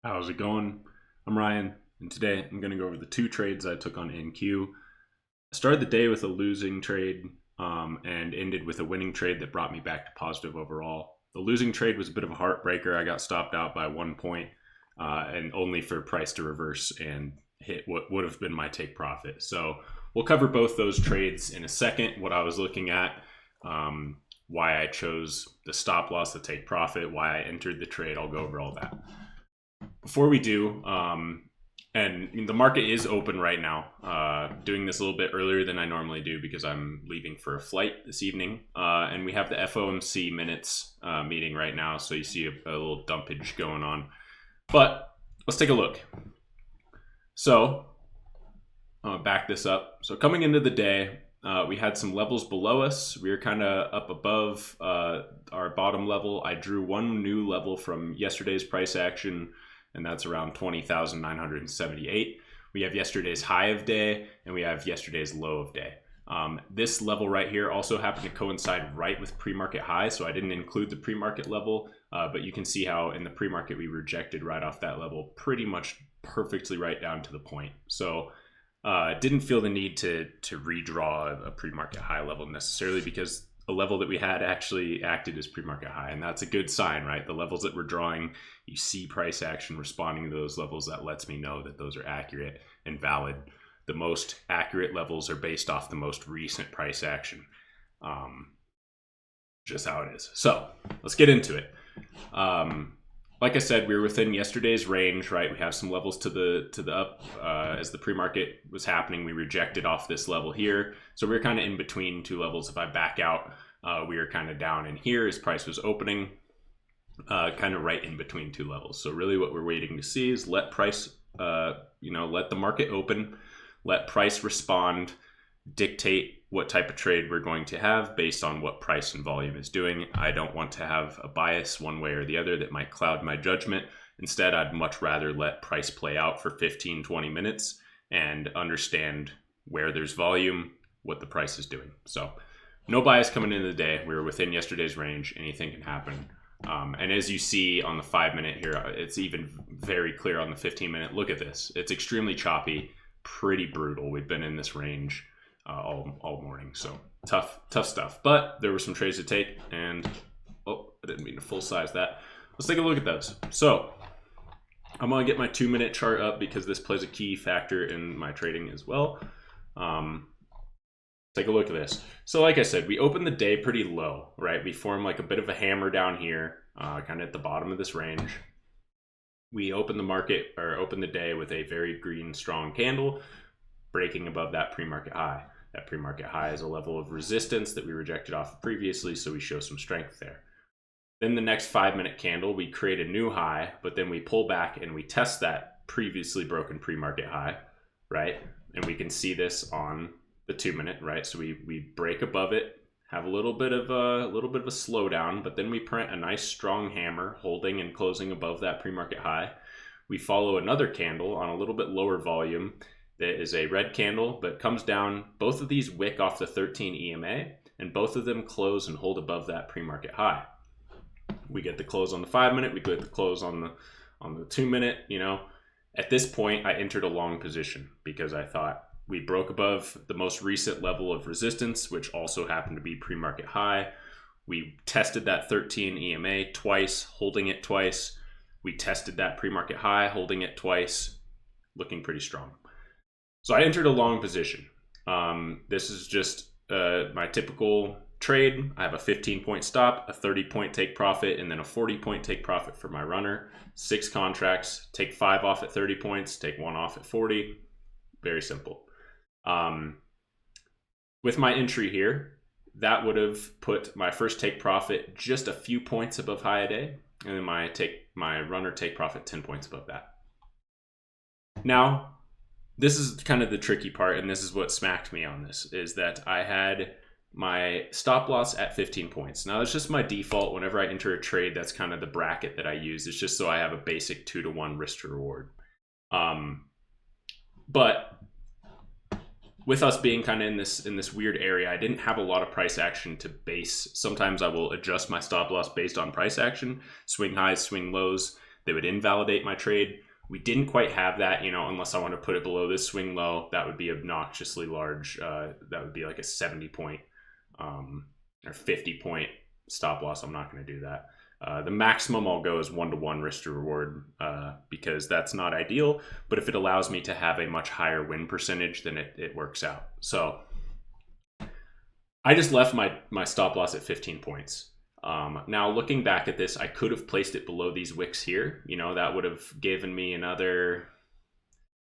How's it going? I'm Ryan, and today I'm going to go over the two trades I took on NQ. I started the day with a losing trade and ended with a winning trade that brought me back to positive overall. The losing trade was a bit of a heartbreaker. I got stopped out by 1 point and only for price to reverse and hit what would have been my take profit. So we'll cover both those trades in a second, what I was looking at, why I chose the stop loss, the take profit, why I entered the trade. I'll go over all that. Before we do, and the market is open right now, doing this a little bit earlier than I normally do because I'm leaving for a flight this evening, and we have the FOMC minutes meeting right now, so you see a little dumpage going on. But let's take a look. So back this up. So coming into the day, we had some levels below us. We were kind of up above our bottom level. I drew one new level from yesterday's price action, and that's around 20,978. We have yesterday's high of day, and we have yesterday's low of day. This level right here also happened to coincide right with pre-market high, so I didn't include the pre-market level, but you can see how in the pre-market we rejected right off that level, pretty much perfectly right down to the point. So didn't feel the need to redraw a pre-market high level necessarily, because a level that we had actually acted as pre-market high, and that's a good sign, right? The levels that we're drawing, you see price action responding to those levels. That lets me know that those are accurate and valid. The most accurate levels are based off the most recent price action. Just how it is. So let's get into it. Like I said, we were within yesterday's range, right? We have some levels to the up as the pre-market was happening. We rejected off this level here. So we're kind of in between two levels. If I back out, we are kind of down in here as price was opening, kind of right in between two levels. So really what we're waiting to see is let price, let the market open, let price respond, dictate what type of trade we're going to have based on what price and volume is doing. I don't want to have a bias one way or the other that might cloud my judgment. Instead, I'd much rather let price play out for 15, 20 minutes and understand where there's volume, what the price is doing. So no bias coming into the day. We were within yesterday's range. Anything can happen. And as you see on the 5-minute here, it's even very clear on the 15-minute. Look at this. It's extremely choppy, pretty brutal. We've been in this range all morning, so tough stuff. But there were some trades to take, and I didn't mean to full size that. Let's take a look at those. So I'm gonna get my 2-minute chart up because this plays a key factor in my trading as well. Take a look at this. So like I said, we opened the day pretty low, right? We formed like a bit of a hammer down here, kind of at the bottom of this range. We opened the day with a very green strong candle breaking above that pre-market high. That pre-market high is a level of resistance that we rejected off previously, so we show some strength there. Then the next 5-minute candle, we create a new high, but then we pull back and we test that previously broken pre-market high, right? And we can see this on the 2-minute, right? So we break above it, have a little bit of a slowdown, but then we print a nice strong hammer holding and closing above that pre-market high. We follow another candle on a little bit lower volume that is a red candle, but comes down. Both of these wick off the 13 EMA, and both of them close and hold above that pre-market high. We get the close on the 5-minute, we get the close on the 2-minute. At this point, I entered a long position because I thought we broke above the most recent level of resistance, which also happened to be pre-market high. We tested that 13 EMA twice, holding it twice. We tested that pre-market high, holding it twice, looking pretty strong. So I entered a long position. This is just my typical trade. I have a 15-point stop, a 30-point take profit, and then a 40-point take profit for my runner. 6 contracts, take 5 off at 30 points, take 1 off at 40. Very simple. With my entry here, that would have put my first take profit just a few points above high a day, and then my runner take profit 10 points above that. Now, this is kind of the tricky part, and this is what smacked me on this, is that I had my stop loss at 15 points. Now, it's just my default. Whenever I enter a trade, that's kind of the bracket that I use. It's just so I have a basic 2-to-1 risk to reward. But with us being kind of in this weird area, I didn't have a lot of price action to base. Sometimes I will adjust my stop loss based on price action, swing highs, swing lows. that would invalidate my trade. We didn't quite have that, unless I want to put it below this swing low. That would be obnoxiously large. That would be like a 70 point or 50 point stop loss. I'm not going to do that. The maximum I'll go is 1-to-1 risk to reward because that's not ideal. But if it allows me to have a much higher win percentage, then it works out. So I just left my stop loss at 15 points. Now looking back at this, I could have placed it below these wicks here. That would have given me another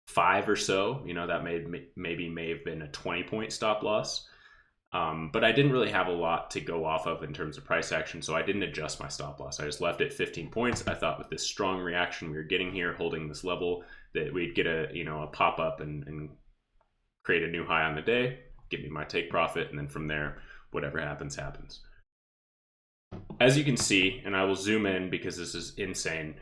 5 or so. That may have been a 20-point stop loss. But I didn't really have a lot to go off of in terms of price action, so I didn't adjust my stop loss. I just left it 15 points. I thought with this strong reaction we were getting here, holding this level, that we'd get a pop up and create a new high on the day, give me my take profit, and then from there, whatever happens, happens. As you can see, and I will zoom in because this is insane.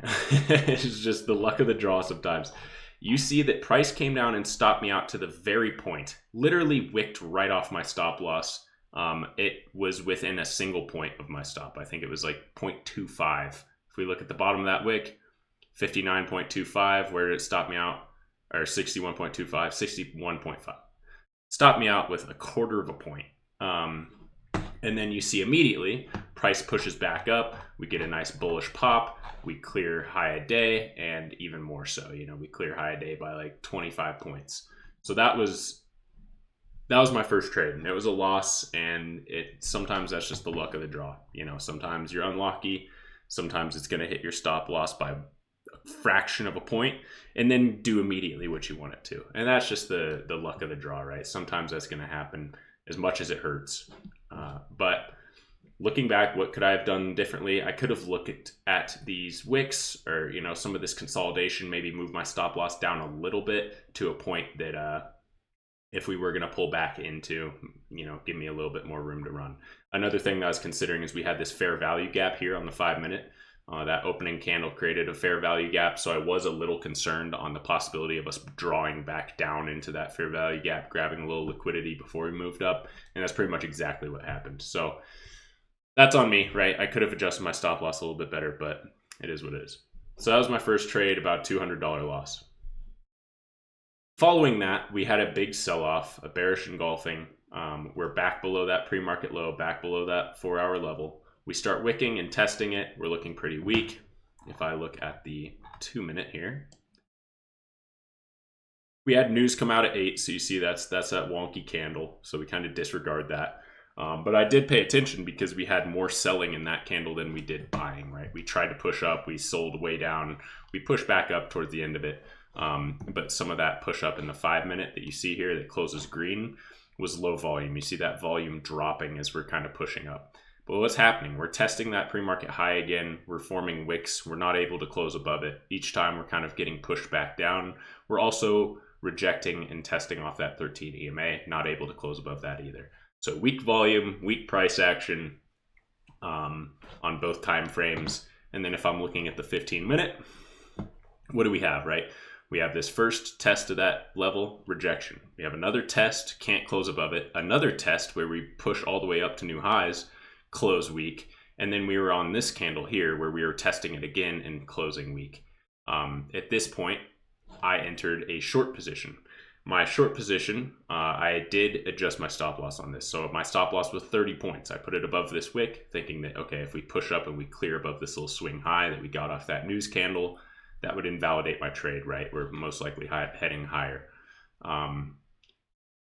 It's just the luck of the draw sometimes. You see that price came down and stopped me out to the very point, literally wicked right off my stop loss. It was within a single point of my stop. I think it was like 0.25. If we look at the bottom of that wick, 59.25, where did it stop me out? Or 61.25, 61.5. Stopped me out with a quarter of a point. And then you see immediately price pushes back up. We get a nice bullish pop. We clear high a day, and even more so, we clear high a day by like 25 points. So that was my first trade, and it was a loss. And sometimes that's just the luck of the draw. Sometimes you're unlucky. Sometimes it's going to hit your stop loss by a fraction of a point, and then do immediately what you want it to. And that's just the luck of the draw, right? Sometimes that's going to happen, as much as it hurts. But looking back, what could I have done differently? I could have looked at these wicks or, some of this consolidation, maybe move my stop loss down a little bit to a point that if we were going to pull back into, give me a little bit more room to run. Another thing that I was considering is we had this fair value gap here on the 5-minute. That opening candle created a fair value gap, so I was a little concerned on the possibility of us drawing back down into that fair value gap, grabbing a little liquidity before we moved up, and that's pretty much exactly what happened. So that's on me, right? I could have adjusted my stop loss a little bit better, but it is what it is. So that was my first trade, about $200 loss. Following that, we had a big sell-off, a bearish engulfing. We're back below that pre-market low, back below that 4-hour level. We start wicking and testing it. We're looking pretty weak. If I look at the 2-minute here, we had news come out at 8, so you see that's that wonky candle. So we kind of disregard that. But I did pay attention because we had more selling in that candle than we did buying, right? We tried to push up, we sold way down, we pushed back up towards the end of it. But some of that push up in the 5-minute that you see here that closes green was low volume. You see that volume dropping as we're kind of pushing up. But what's happening? We're testing that pre-market high again. We're forming wicks. We're not able to close above it. Each time we're kind of getting pushed back down. We're also rejecting and testing off that 13 EMA, not able to close above that either. So weak volume, weak price action on both time frames. And then if I'm looking at the 15-minute, what do we have, right? We have this first test of that level, rejection. We have another test, can't close above it. Another test where we push all the way up to new highs, close weak. And then we were on this candle here where we were testing it again and closing weak. At this point, I entered a short position. My short position, I did adjust my stop loss on this. So my stop loss was 30 points. I put it above this wick, thinking that, okay, if we push up and we clear above this little swing high that we got off that news candle, that would invalidate my trade, right? We're most likely heading higher.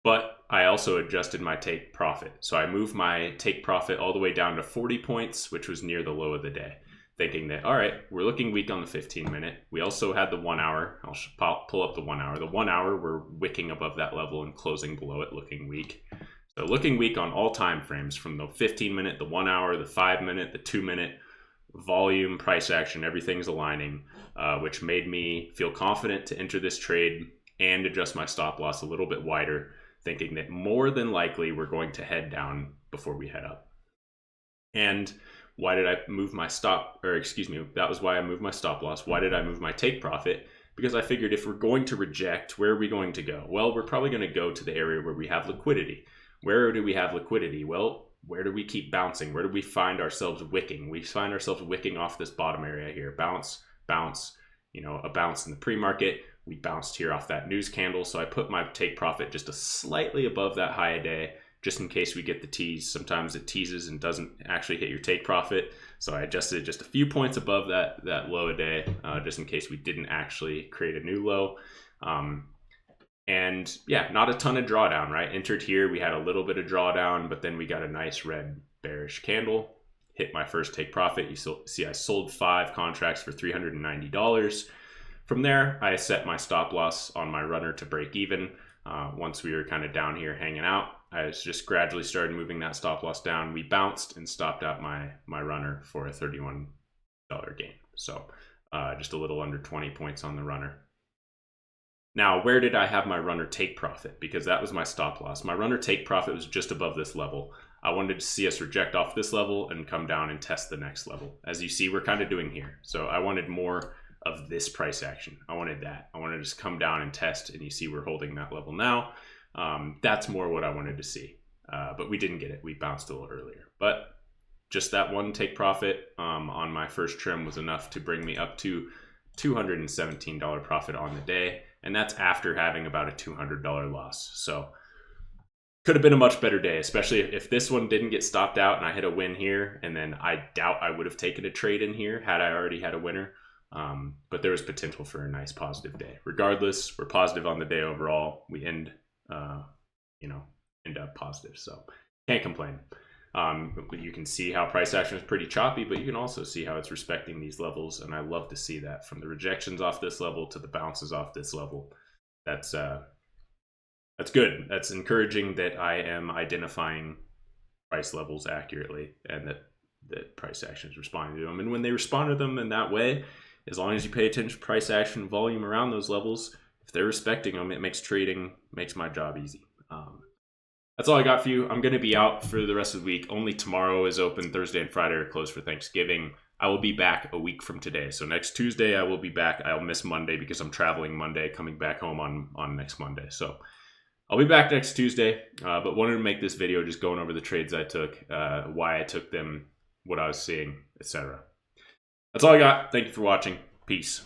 But I also adjusted my take profit. So I moved my take profit all the way down to 40 points, which was near the low of the day. Thinking that, all right, we're looking weak on the 15-minute. We also had the 1 hour. I'll pull up the 1 hour. The 1 hour, we're wicking above that level and closing below it, looking weak. So looking weak on all time frames, from the 15-minute, the 1 hour, the 5-minute, the 2-minute, volume, price action, everything's aligning, which made me feel confident to enter this trade and adjust my stop loss a little bit wider, thinking that more than likely we're going to head down before we head up. And why did I move my that was why I moved my stop loss. Why did I move my take profit? Because I figured if we're going to reject, where are we going to go? Well, we're probably going to go to the area where we have liquidity. Where do we have liquidity? Well, where do we keep bouncing? Where do we find ourselves wicking? We find ourselves wicking off this bottom area here. Bounce, bounce, a bounce in the pre-market. We bounced here off that news candle, so I put my take profit just a slightly above that high a day, just in case we get the tease. Sometimes it teases and doesn't actually hit your take profit, so I adjusted just a few points above that low a day, just in case we didn't actually create a new low. And yeah, not a ton of drawdown, right? Entered here, we had a little bit of drawdown, but then we got a nice red bearish candle, hit my first take profit. You see I sold 5 contracts for $390. From there, I set my stop loss on my runner to break even. Once we were kind of down here hanging out, I just gradually started moving that stop loss down. We bounced and stopped out my runner for a $31 gain. So just a little under 20 points on the runner. Now, where did I have my runner take profit? Because that was my stop loss. My runner take profit was just above this level. I wanted to see us reject off this level and come down and test the next level. As you see, we're kind of doing here. So I wanted more of this price action. I wanted that. I wanted to just come down and test, and you see we're holding that level now. That's more what I wanted to see. But we didn't get it. We bounced a little earlier. But just that one take profit on my first trim was enough to bring me up to $217 profit on the day. And that's after having about a $200 loss. So could have been a much better day, especially if this one didn't get stopped out and I hit a win here. And then I doubt I would have taken a trade in here had I already had a winner. But there was potential for a nice positive day. Regardless, we're positive on the day overall. We end up positive. So can't complain. You can see how price action is pretty choppy, but you can also see how it's respecting these levels. And I love to see that, from the rejections off this level to the bounces off this level. That's good. That's encouraging that I am identifying price levels accurately, and that price action is responding to them. And when they respond to them in that way, as long as you pay attention to price action volume around those levels, if they're respecting them, it makes my job easy. That's all I got for you. I'm going to be out for the rest of the week. Only tomorrow is open. Thursday and Friday are closed for Thanksgiving. I will be back a week from today. So next Tuesday, I will be back. I'll miss Monday because I'm traveling Monday, coming back home on next Monday. So I'll be back next Tuesday, but wanted to make this video just going over the trades I took, why I took them, what I was seeing, etc. That's all I got. Thank you for watching. Peace.